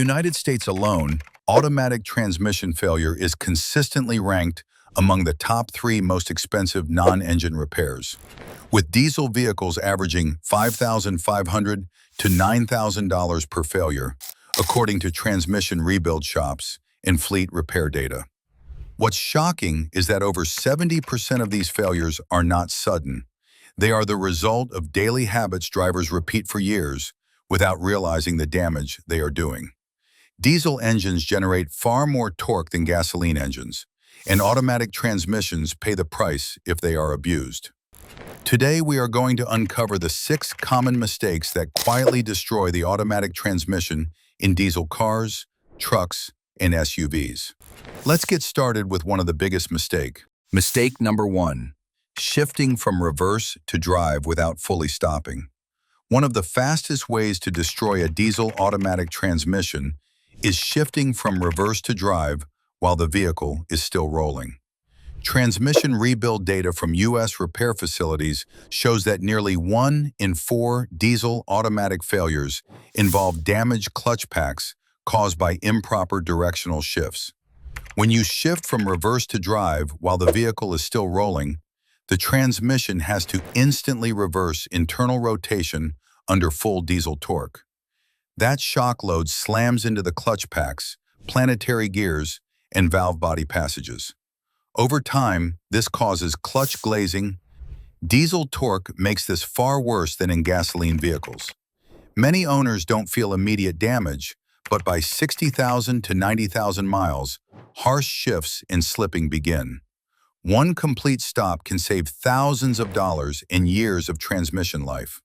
United States alone, automatic transmission failure is consistently ranked among the top 3 most expensive non-engine repairs, with diesel vehicles averaging $5,500 to $9,000 per failure, according to transmission rebuild shops and fleet repair data. What's shocking is that over 70% of these failures are not sudden. They are the result of daily habits drivers repeat for years without realizing the damage they are doing. Diesel engines generate far more torque than gasoline engines, and automatic transmissions pay the price if they are abused. Today, we are going to uncover the 6 common mistakes that quietly destroy the automatic transmission in diesel cars, trucks, and SUVs. Let's get started with one of the biggest mistakes. Mistake number 1. Shifting from reverse to drive without fully stopping. One of the fastest ways to destroy a diesel automatic transmission is shifting from reverse to drive while the vehicle is still rolling. Transmission rebuild data from U.S. repair facilities shows that nearly 1 in 4 diesel automatic failures involve damaged clutch packs caused by improper directional shifts. When you shift from reverse to drive while the vehicle is still rolling, the transmission has to instantly reverse internal rotation under full diesel torque. That shock load slams into the clutch packs, planetary gears, and valve body passages. Over time, this causes clutch glazing. Diesel torque makes this far worse than in gasoline vehicles. Many owners don't feel immediate damage, but by 60,000 to 90,000 miles, harsh shifts and slipping begin. One complete stop can save thousands of dollars and years of transmission life.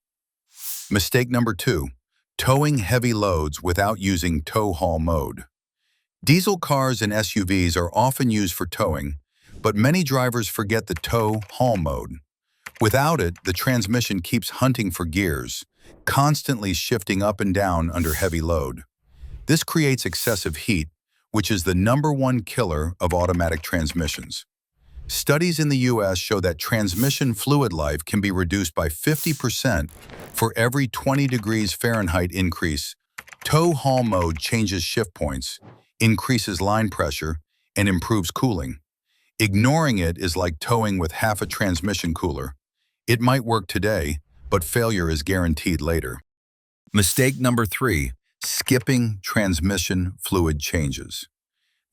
Mistake number 2. Towing heavy loads without using tow haul mode. Diesel cars and SUVs are often used for towing, but many drivers forget the tow haul mode. Without it, the transmission keeps hunting for gears, constantly shifting up and down under heavy load. This creates excessive heat, which is the #1 killer of automatic transmissions. Studies in the U.S. show that transmission fluid life can be reduced by 50% for every 20 degrees Fahrenheit increase. Tow haul mode changes shift points, increases line pressure, and improves cooling. Ignoring it is like towing with half a transmission cooler. It might work today, but failure is guaranteed later. Mistake number 3. Skipping transmission fluid changes.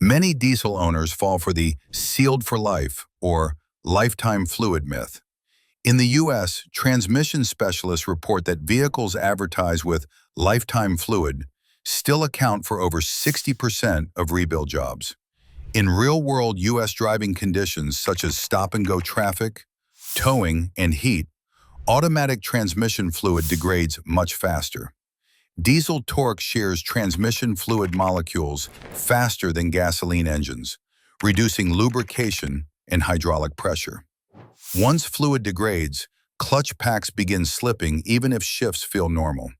Many diesel owners fall for the sealed for life or lifetime fluid myth. In the U.S., transmission specialists report that vehicles advertised with lifetime fluid still account for over 60% of rebuild jobs. In real-world U.S. driving conditions such as stop-and-go traffic, towing, and heat, automatic transmission fluid degrades much faster. Diesel torque shears transmission fluid molecules faster than gasoline engines, reducing lubrication and hydraulic pressure. Once fluid degrades, clutch packs begin slipping even if shifts feel normal.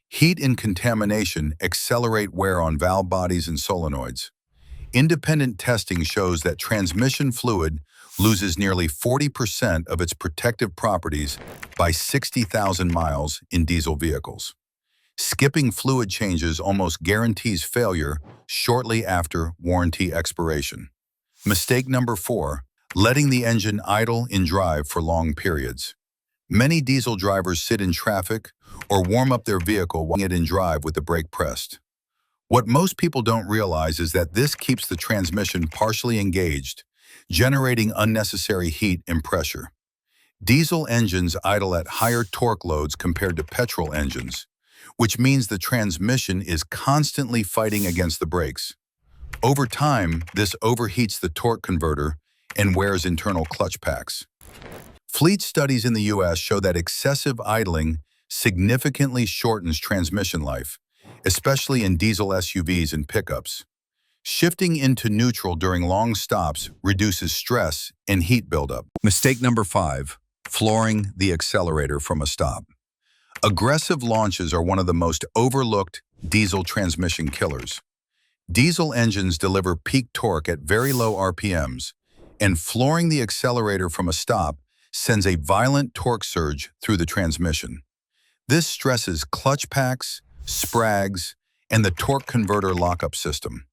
Heat and contamination accelerate wear on valve bodies and solenoids. Independent testing shows that transmission fluid loses nearly 40% of its protective properties by 60,000 miles in diesel vehicles. Skipping fluid changes almost guarantees failure shortly after warranty expiration. Mistake number 4. Letting the engine idle in drive for long periods. Many diesel drivers sit in traffic or warm up their vehicle while it in drive with the brake pressed. What most people don't realize is that this keeps the transmission partially engaged, generating unnecessary heat and pressure. Diesel engines idle at higher torque loads compared to petrol engines, which means the transmission is constantly fighting against the brakes. Over time, this overheats the torque converter and wears internal clutch packs. Fleet studies in the U.S. show that excessive idling significantly shortens transmission life, especially in diesel SUVs and pickups. Shifting into neutral during long stops reduces stress and heat buildup. Mistake number 5. Flooring the accelerator from a stop. Aggressive launches are one of the most overlooked diesel transmission killers. Diesel engines deliver peak torque at very low RPMs, and flooring the accelerator from a stop sends a violent torque surge through the transmission. This stresses clutch packs, sprags, and the torque converter lockup system.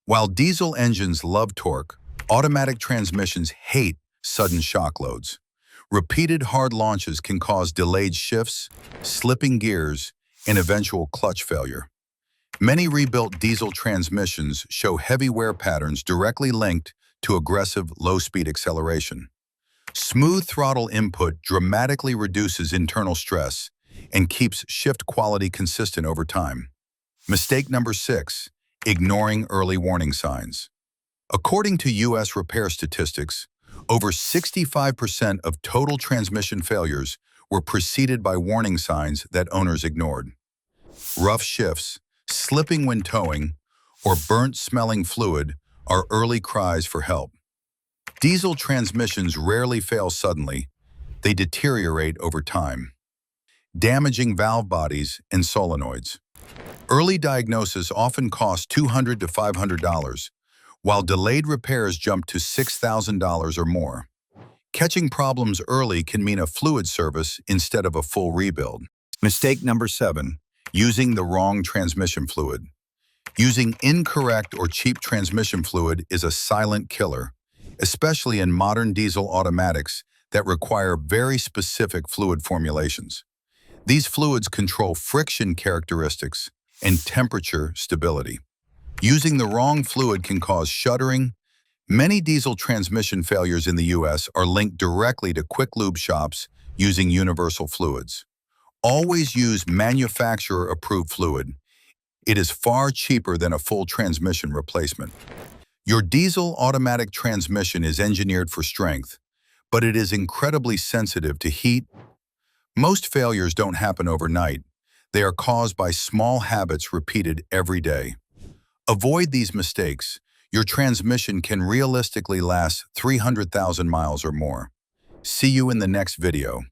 While diesel engines love torque, automatic transmissions hate sudden shock loads. Repeated hard launches can cause delayed shifts, slipping gears, and eventual clutch failure. Many rebuilt diesel transmissions show heavy wear patterns directly linked to aggressive low-speed acceleration. Smooth throttle input dramatically reduces internal stress and keeps shift quality consistent over time. Mistake number 6, ignoring early warning signs. According to U.S. repair statistics, over 65% of total transmission failures were preceded by warning signs that owners ignored. Rough shifts, slipping when towing, or burnt-smelling fluid are early cries for help. Diesel transmissions rarely fail suddenly. They deteriorate over time, damaging valve bodies and solenoids. Early diagnosis often costs $200 to $500, while delayed repairs jump to $6,000 or more. Catching problems early can mean a fluid service instead of a full rebuild. Mistake number 7, using the wrong transmission fluid. Using incorrect or cheap transmission fluid is a silent killer, especially in modern diesel automatics that require very specific fluid formulations. These fluids control friction characteristics and temperature stability. Using the wrong fluid can cause shuddering. Many diesel transmission failures in the U.S. are linked directly to quick lube shops using universal fluids. Always use manufacturer-approved fluid. It is far cheaper than a full transmission replacement. Your diesel automatic transmission is engineered for strength, but it is incredibly sensitive to heat. Most failures don't happen overnight. They are caused by small habits repeated every day. Avoid these mistakes. Your transmission can realistically last 300,000 miles or more. See you in the next video.